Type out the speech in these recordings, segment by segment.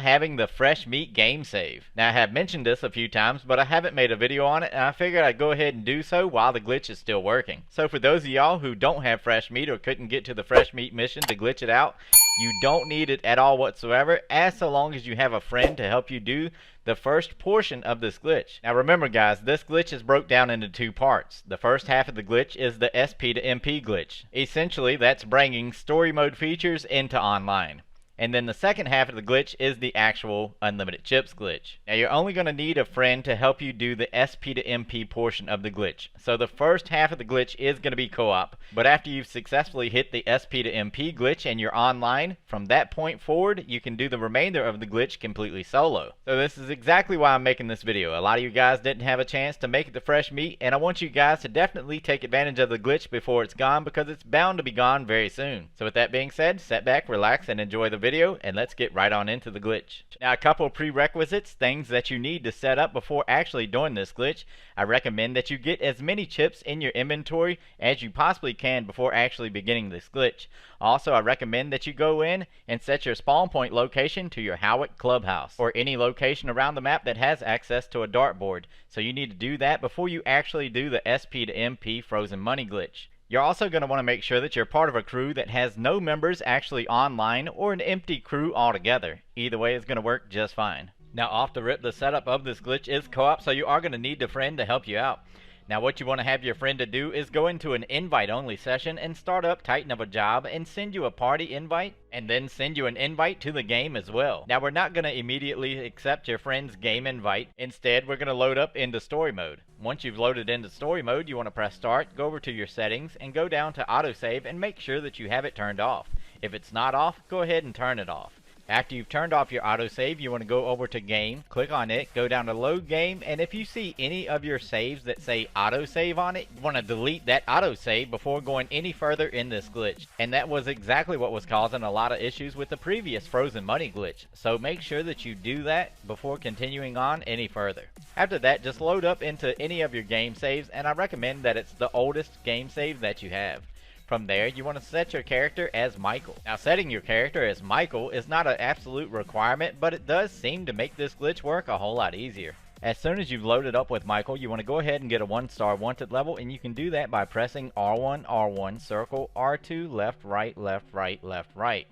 having the fresh meat game save. Now I have mentioned this a few times, but I haven't made a video on it, and I figured I'd go ahead and do so while the glitch is still working. So for those of y'all who don't have fresh meat or couldn't get to the fresh meat mission to glitch it out, you don't need it at all whatsoever, as so long as you have a friend to help you do the first portion of this glitch. Now remember guys, this glitch is broke down into two parts. The first half of the glitch is the SP to MP glitch. Essentially, that's bringing story mode features into online. And then the second half of the glitch is the actual unlimited chips glitch. Now you're only going to need a friend to help you do the SP to MP portion of the glitch. So the first half of the glitch is going to be co-op, but after you've successfully hit the SP to MP glitch and you're online, from that point forward you can do the remainder of the glitch completely solo. So this is exactly why I'm making this video. A lot of you guys didn't have a chance to make it the fresh meat, and I want you guys to definitely take advantage of the glitch before it's gone, because it's bound to be gone very soon. So with that being said, sit back, relax, and enjoy the video, and let's get right on into the glitch. Now a couple of prerequisites, things that you need to set up before actually doing this glitch. I recommend that you get as many chips in your inventory as you possibly can before actually beginning this glitch. Also, I recommend that you go in and set your spawn point location to your Howick clubhouse, or any location around the map that has access to a dartboard. So you need to do that before you actually do the SP to MP frozen money glitch. You're also going to want to make sure that you're part of a crew that has no members actually online, or an empty crew altogether. Either way is going to work just fine. Now off the rip, the setup of this glitch is co-op, so you are going to need a friend to help you out. Now what you want to have your friend to do is go into an invite only session and start up Titan of a job and send you a party invite, and then send you an invite to the game as well. Now we're not going to immediately accept your friend's game invite. Instead, we're going to load up into story mode. Once you've loaded into story mode, you want to press start, go over to your settings, and go down to autosave and make sure that you have it turned off. If it's not off, go ahead and turn it off. After you've turned off your autosave, you want to go over to game, click on it, go down to load game, and if you see any of your saves that say autosave on it, you want to delete that autosave before going any further in this glitch. And that was exactly what was causing a lot of issues with the previous frozen money glitch. So make sure that you do that before continuing on any further. After that, just load up into any of your game saves, and I recommend that it's the oldest game save that you have. From there, you want to set your character as Michael. Now setting your character as Michael is not an absolute requirement, but it does seem to make this glitch work a whole lot easier. As soon as you've loaded up with Michael, you want to go ahead and get a 1-star wanted level, and you can do that by pressing R1, R1, circle, R2, left, right, left, right, left, right.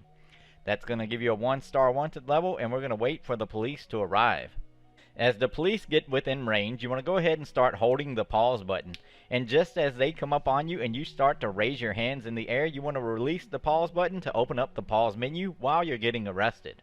That's going to give you a 1-star wanted level, and we're going to wait for the police to arrive. As the police get within range, you want to go ahead and start holding the pause button. And just as they come up on you and you start to raise your hands in the air, you want to release the pause button to open up the pause menu while you're getting arrested.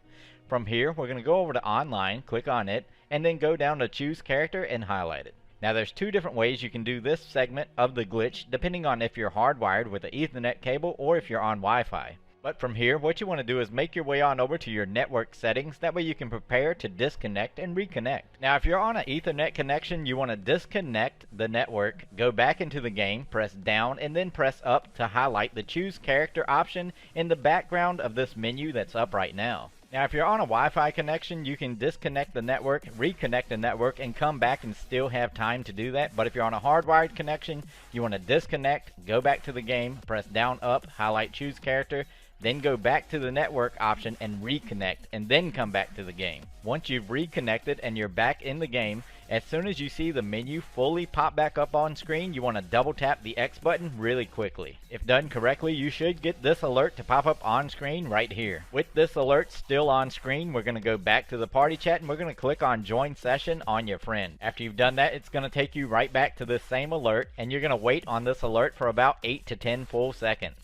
From here, we're going to go over to online, click on it, and then go down to choose character and highlight it. Now there's two different ways you can do this segment of the glitch, depending on if you're hardwired with an Ethernet cable or if you're on Wi-Fi. But from here, what you want to do is make your way on over to your network settings. That way you can prepare to disconnect and reconnect. Now if you're on an Ethernet connection, you want to disconnect the network, go back into the game, press down, and then press up to highlight the choose character option in the background of this menu that's up right now. Now if you're on a Wi-Fi connection, you can disconnect the network, reconnect the network, and come back and still have time to do that. But if you're on a hardwired connection, you want to disconnect, go back to the game, press down, up, highlight choose character, then go back to the network option and reconnect, and then come back to the game. Once you've reconnected and you're back in the game, as soon as you see the menu fully pop back up on screen, you want to double tap the X button really quickly. If done correctly, you should get this alert to pop up on screen right here. With this alert still on screen, we're going to go back to the party chat and we're going to click on join session on your friend. After you've done that, it's going to take you right back to this same alert, and you're going to wait on this alert for about 8 to 10 full seconds.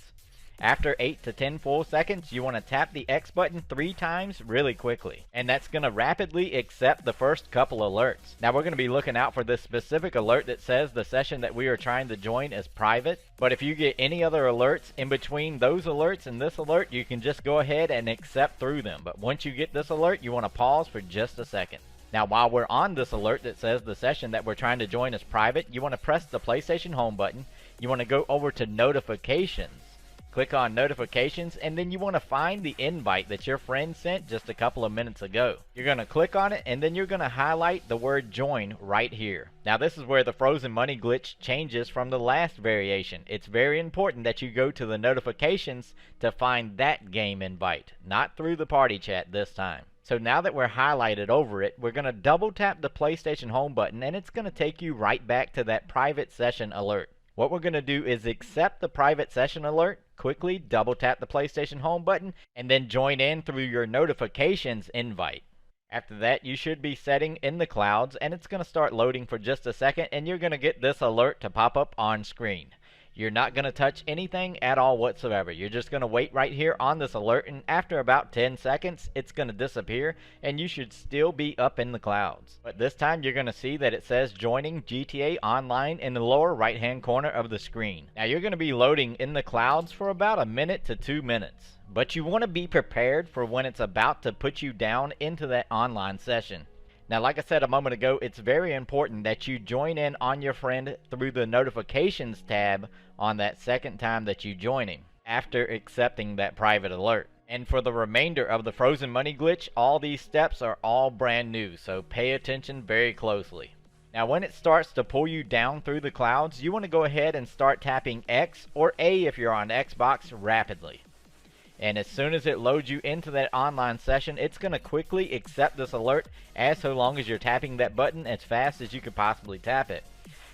After 8 to 10 full seconds, you want to tap the X button 3 times really quickly. And that's going to rapidly accept the first couple alerts. Now we're going to be looking out for this specific alert that says the session that we are trying to join is private. But if you get any other alerts in between those alerts and this alert, you can just go ahead and accept through them. But once you get this alert, you want to pause for just a second. Now while we're on this alert that says the session that we're trying to join is private, you want to press the PlayStation Home button. You want to go over to notifications. Click on notifications, and then you want to find the invite that your friend sent just a couple of minutes ago. You're going to click on it, and then you're going to highlight the word join right here. Now this is where the frozen money glitch changes from the last variation. It's very important that you go to the notifications to find that game invite, not through the party chat this time. So now that we're highlighted over it, we're going to double tap the PlayStation Home button and it's going to take you right back to that private session alert. What we're going to do is accept the private session alert, quickly double tap the PlayStation Home button, and then join in through your notifications invite. After that, you should be setting in the clouds and it's going to start loading for just a second and you're going to get this alert to pop up on screen. You're not going to touch anything at all whatsoever. You're just going to wait right here on this alert, and after about 10 seconds, it's going to disappear, and you should still be up in the clouds. But this time, you're going to see that it says Joining GTA Online in the lower right-hand corner of the screen. Now, you're going to be loading in the clouds for about a minute to 2 minutes. But you want to be prepared for when it's about to put you down into that online session. Now, like I said a moment ago, it's very important that you join in on your friend through the notifications tab on that second time that you join him, after accepting that private alert. And for the remainder of the frozen money glitch, all these steps are all brand new, so pay attention very closely. Now, when it starts to pull you down through the clouds, you want to go ahead and start tapping X or A if you're on Xbox rapidly. And as soon as it loads you into that online session, it's going to quickly accept this alert as so long as you're tapping that button as fast as you could possibly tap it.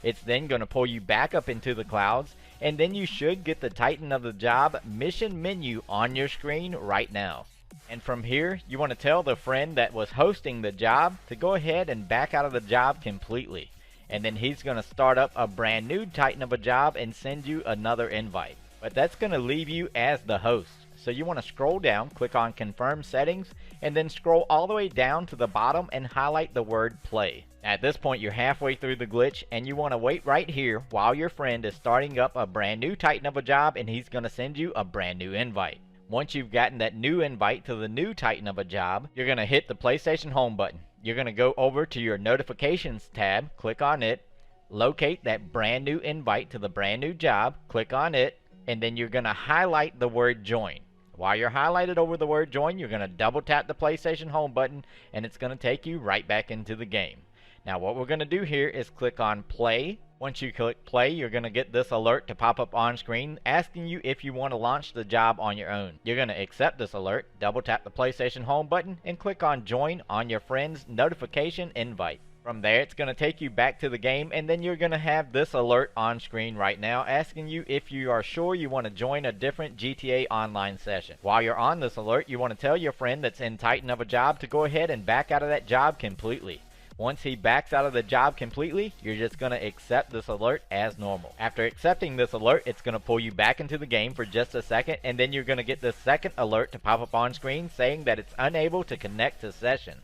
It's then going to pull you back up into the clouds, and then you should get the Titan of the Job mission menu on your screen right now. And from here, you want to tell the friend that was hosting the job to go ahead and back out of the job completely. And then he's going to start up a brand new Titan of a Job and send you another invite. But that's going to leave you as the host. So you want to scroll down, click on Confirm Settings, and then scroll all the way down to the bottom and highlight the word Play. At this point, you're halfway through the glitch, and you want to wait right here while your friend is starting up a brand new Titan of a Job, and he's going to send you a brand new invite. Once you've gotten that new invite to the new Titan of a Job, you're going to hit the PlayStation Home button. You're going to go over to your Notifications tab, click on it, locate that brand new invite to the brand new job, click on it, and then you're going to highlight the word Join. While you're highlighted over the word Join, you're going to double tap the PlayStation Home button, and it's going to take you right back into the game. Now, what we're going to do here is click on Play. Once you click Play, you're going to get this alert to pop up on screen asking you if you want to launch the job on your own. You're going to accept this alert, double tap the PlayStation Home button, and click on Join on your friend's notification invite. From there, it's going to take you back to the game, and then you're going to have this alert on screen right now asking you if you are sure you want to join a different GTA Online session. While you're on this alert, you want to tell your friend that's in Titan of a Job to go ahead and back out of that job completely. Once he backs out of the job completely, you're just going to accept this alert as normal. After accepting this alert, it's going to pull you back into the game for just a second, and then you're going to get the second alert to pop up on screen saying that it's unable to connect to session.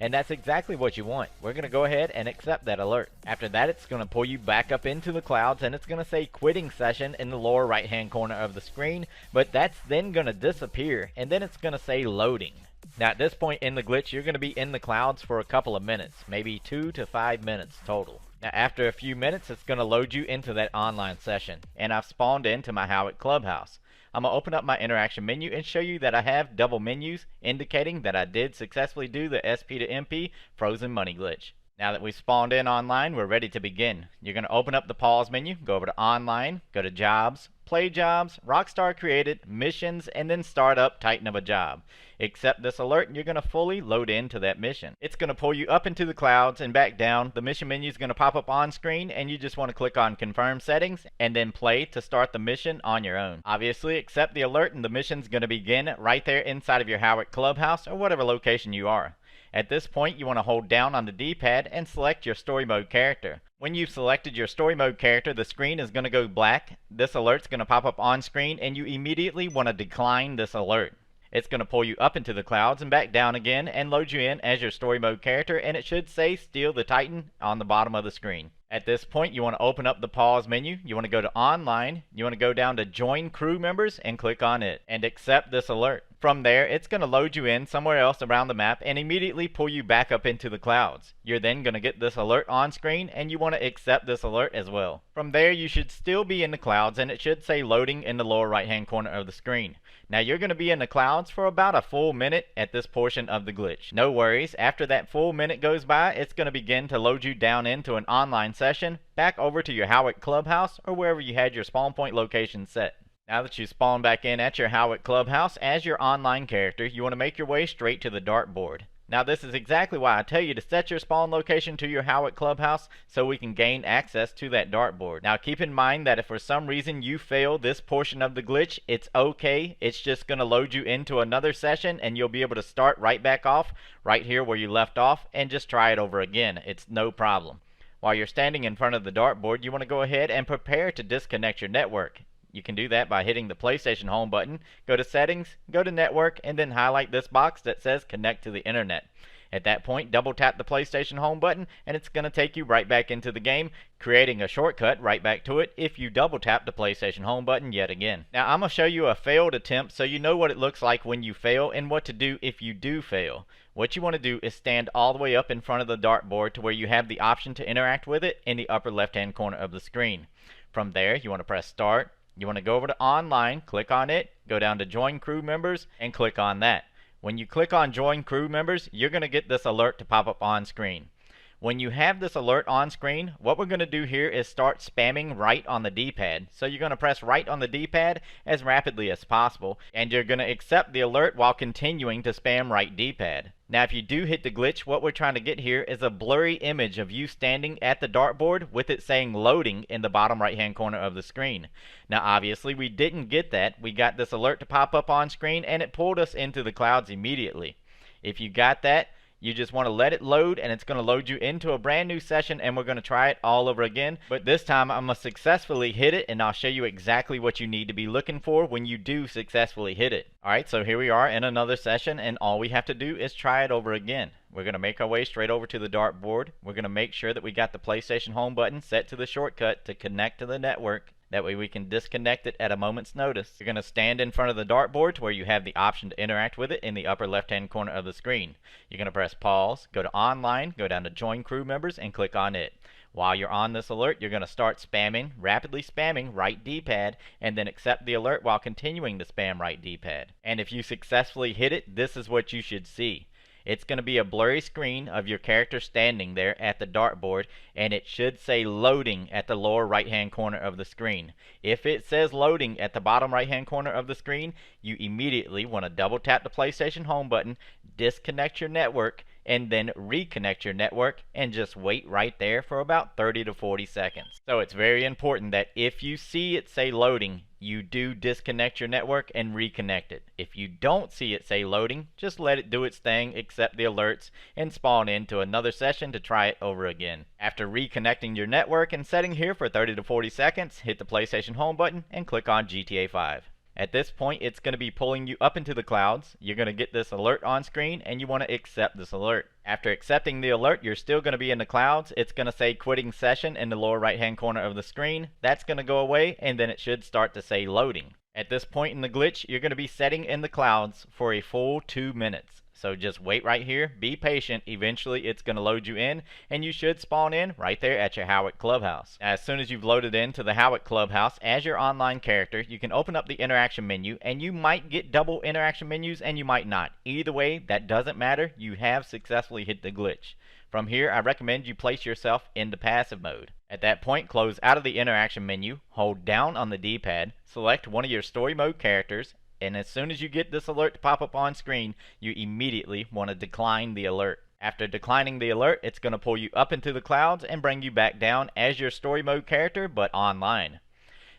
And that's exactly what you want. We're going to go ahead and accept that alert. After that, it's going to pull you back up into the clouds, and it's going to say quitting session in the lower right hand corner of the screen, but that's then going to disappear, and then it's going to say loading. Now, at this point in the glitch, you're going to be in the clouds for a couple of minutes, maybe 2 to 5 minutes total. Now, after a few minutes, it's going to load you into that online session, and I've spawned into my Howitt Clubhouse. I'm going to open up my interaction menu and show you that I have double menus, indicating that I did successfully do the SP to MP frozen money glitch. Now that we've spawned in online, we're ready to begin. You're going to open up the pause menu, go over to online, go to jobs, play jobs, Rockstar created, missions, and then start up Titan of a Job. Accept this alert and you're going to fully load into that mission. It's going to pull you up into the clouds and back down. The mission menu is going to pop up on screen and you just want to click on confirm settings and then play to start the mission on your own. Obviously, accept the alert and the mission's going to begin right there inside of your Howitt Clubhouse or whatever location you are. At this point, you want to hold down on the D-pad and select your story mode character. When you've selected your story mode character, the screen is going to go black. This alert's going to pop up on screen and you immediately want to decline this alert. It's going to pull you up into the clouds and back down again and load you in as your story mode character, and it should say Steal the Titan on the bottom of the screen. At this point, you want to open up the pause menu. You want to go to online. You want to go down to Join Crew Members and click on it and accept this alert. From there, it's going to load you in somewhere else around the map and immediately pull you back up into the clouds. You're then going to get this alert on screen and you want to accept this alert as well. From there, you should still be in the clouds and it should say loading in the lower right hand corner of the screen. Now you're going to be in the clouds for about a full minute at this portion of the glitch. No worries, after that full minute goes by, it's going to begin to load you down into an online session, back over to your Howitt Clubhouse or wherever you had your spawn point location set. Now that you spawn back in at your Howick Clubhouse as your online character, you want to make your way straight to the dartboard. Now this is exactly why I tell you to set your spawn location to your Howick Clubhouse so we can gain access to that dartboard. Now keep in mind that if for some reason you fail this portion of the glitch, it's okay. It's just going to load you into another session and you'll be able to start right back off right here where you left off and just try it over again. It's no problem. While you're standing in front of the dartboard, you want to go ahead and prepare to disconnect your network. You can do that by hitting the PlayStation Home button, go to Settings, go to Network, and then highlight this box that says Connect to the Internet. At that point, double tap the PlayStation Home button and it's going to take you right back into the game, creating a shortcut right back to it if you double tap the PlayStation Home button yet again. Now I'm going to show you a failed attempt so you know what it looks like when you fail and what to do if you do fail. What you want to do is stand all the way up in front of the dartboard to where you have the option to interact with it in the upper left hand corner of the screen. From there, you want to press Start. You want to go over to Online, click on it, go down to Join Crew Members, and click on that. When you click on Join Crew Members, you're going to get this alert to pop up on screen. When you have this alert on screen, what we're going to do here is start spamming right on the D-pad. So you're going to press right on the D-pad as rapidly as possible, and you're going to accept the alert while continuing to spam right D-pad. Now if you do hit the glitch, what we're trying to get here is a blurry image of you standing at the dartboard with it saying loading in the bottom right hand corner of the screen. Now obviously we didn't get that. We got this alert to pop up on screen and it pulled us into the clouds immediately. If you got that, you just want to let it load and it's going to load you into a brand new session and we're going to try it all over again. But this time I'm going to successfully hit it and I'll show you exactly what you need to be looking for when you do successfully hit it. Alright, so here we are in another session and all we have to do is try it over again. We're going to make our way straight over to the dartboard. We're going to make sure that we got the PlayStation Home button set to the shortcut to connect to the network. That way we can disconnect it at a moment's notice. You're going to stand in front of the dartboard to where you have the option to interact with it in the upper left hand corner of the screen. You're going to press pause, go to Online, go down to Join Crew Members and click on it. While you're on this alert, you're going to start spamming, rapidly spamming right D-pad and then accept the alert while continuing to spam right D-pad. And if you successfully hit it, this is what you should see. It's going to be a blurry screen of your character standing there at the dartboard and it should say loading at the lower right hand corner of the screen. If it says loading at the bottom right hand corner of the screen, you immediately want to double tap the PlayStation Home button, disconnect your network, and then reconnect your network and just wait right there for about 30 to 40 seconds. So it's very important that if you see it say loading, you do disconnect your network and reconnect it. If you don't see it say loading, just let it do its thing, accept the alerts, and spawn into another session to try it over again. After reconnecting your network and setting here for 30 to 40 seconds, hit the PlayStation Home button and click on GTA 5. At this point, it's going to be pulling you up into the clouds. You're going to get this alert on screen and you want to accept this alert. After accepting the alert, you're still going to be in the clouds. It's going to say quitting session in the lower right hand corner of the screen. That's going to go away and then it should start to say loading. At this point in the glitch, you're going to be setting in the clouds for a full 2 minutes. So just wait right here, be patient, eventually it's going to load you in, and you should spawn in right there at your Howick Clubhouse. As soon as you've loaded into the Howick Clubhouse as your online character, you can open up the interaction menu, and you might get double interaction menus and you might not. Either way, that doesn't matter, you have successfully hit the glitch. From here, I recommend you place yourself into passive mode. At that point, close out of the interaction menu, hold down on the D-pad, select one of your story mode characters, and as soon as you get this alert to pop up on screen, you immediately want to decline the alert. After declining the alert, it's going to pull you up into the clouds and bring you back down as your story mode character, but online.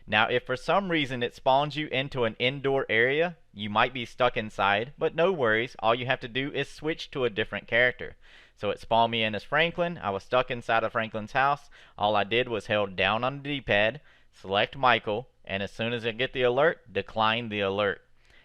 Now, if for some reason it spawns you into an indoor area, you might be stuck inside, but no worries, all you have to do is switch to a different character. So it spawned me in as Franklin. I was stuck inside of Franklin's house. All I did was held down on the D-pad, select Michael, and as soon as I get the alert, decline the alert.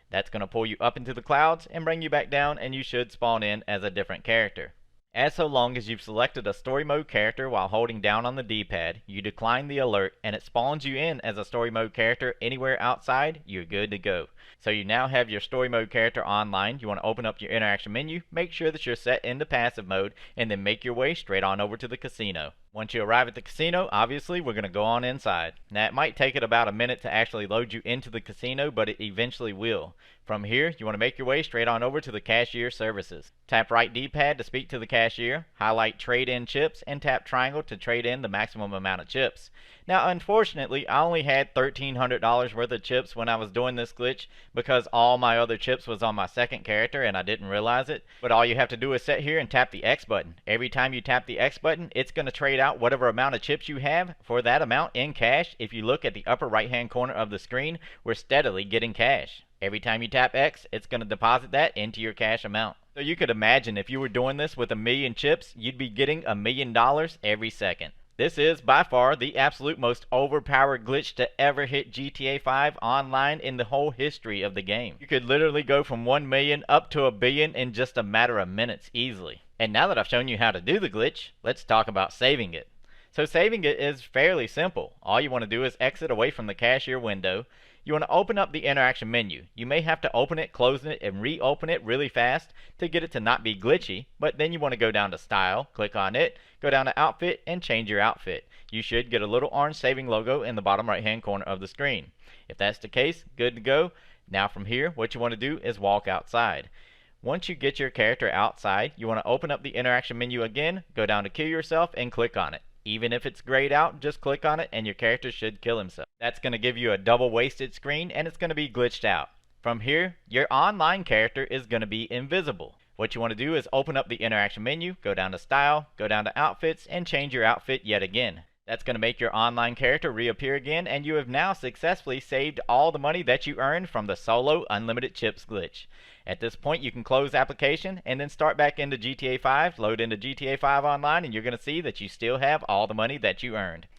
That's going to pull you up into the clouds and bring you back down, and you should spawn in as a different character. As so long as you've selected a story mode character while holding down on the D-pad, you decline the alert and it spawns you in as a story mode character anywhere outside, you're good to go. So you now have your story mode character online. You want to open up your interaction menu, make sure that you're set into passive mode, and then make your way straight on over to the casino. Once you arrive at the casino, obviously we're going to go on inside. Now it might take it about a minute to actually load you into the casino, but it eventually will. From here, you want to make your way straight on over to the cashier services. Tap right D-pad to speak to the cashier, highlight trade in chips, and tap triangle to trade in the maximum amount of chips. Now unfortunately, I only had $1,300 worth of chips when I was doing this glitch because all my other chips was on my second character and I didn't realize it. But all you have to do is sit here and tap the X button. Every time you tap the X button, it's going to trade out whatever amount of chips you have for that amount in cash. If you look at the upper right hand corner of the screen, we're steadily getting cash. Every time you tap X, it's going to deposit that into your cash amount. So you could imagine if you were doing this with 1,000,000 chips, you'd be getting $1,000,000 every second. This is by far the absolute most overpowered glitch to ever hit GTA 5 online in the whole history of the game. You could literally go from 1 million up to 1,000,000,000 in just a matter of minutes easily. And now that I've shown you how to do the glitch, let's talk about saving it. So saving it is fairly simple. All you want to do is exit away from the cashier window. You want to open up the interaction menu. You may have to open it, close it, and reopen it really fast to get it to not be glitchy, but then you want to go down to Style, click on it, go down to Outfit, and change your outfit. You should get a little orange saving logo in the bottom right hand corner of the screen. If that's the case, good to go. Now from here, what you want to do is walk outside. Once you get your character outside, you want to open up the interaction menu again, go down to Kill Yourself, and click on it. Even if it's grayed out, just click on it and your character should kill himself. That's going to give you a double wasted screen and it's going to be glitched out. From here, your online character is going to be invisible. What you want to do is open up the interaction menu, go down to Style, go down to Outfits, and change your outfit yet again. That's going to make your online character reappear again, and you have now successfully saved all the money that you earned from the solo unlimited chips glitch. At this point, you can close application and then start back into GTA 5, load into GTA 5 online, and you're going to see that you still have all the money that you earned.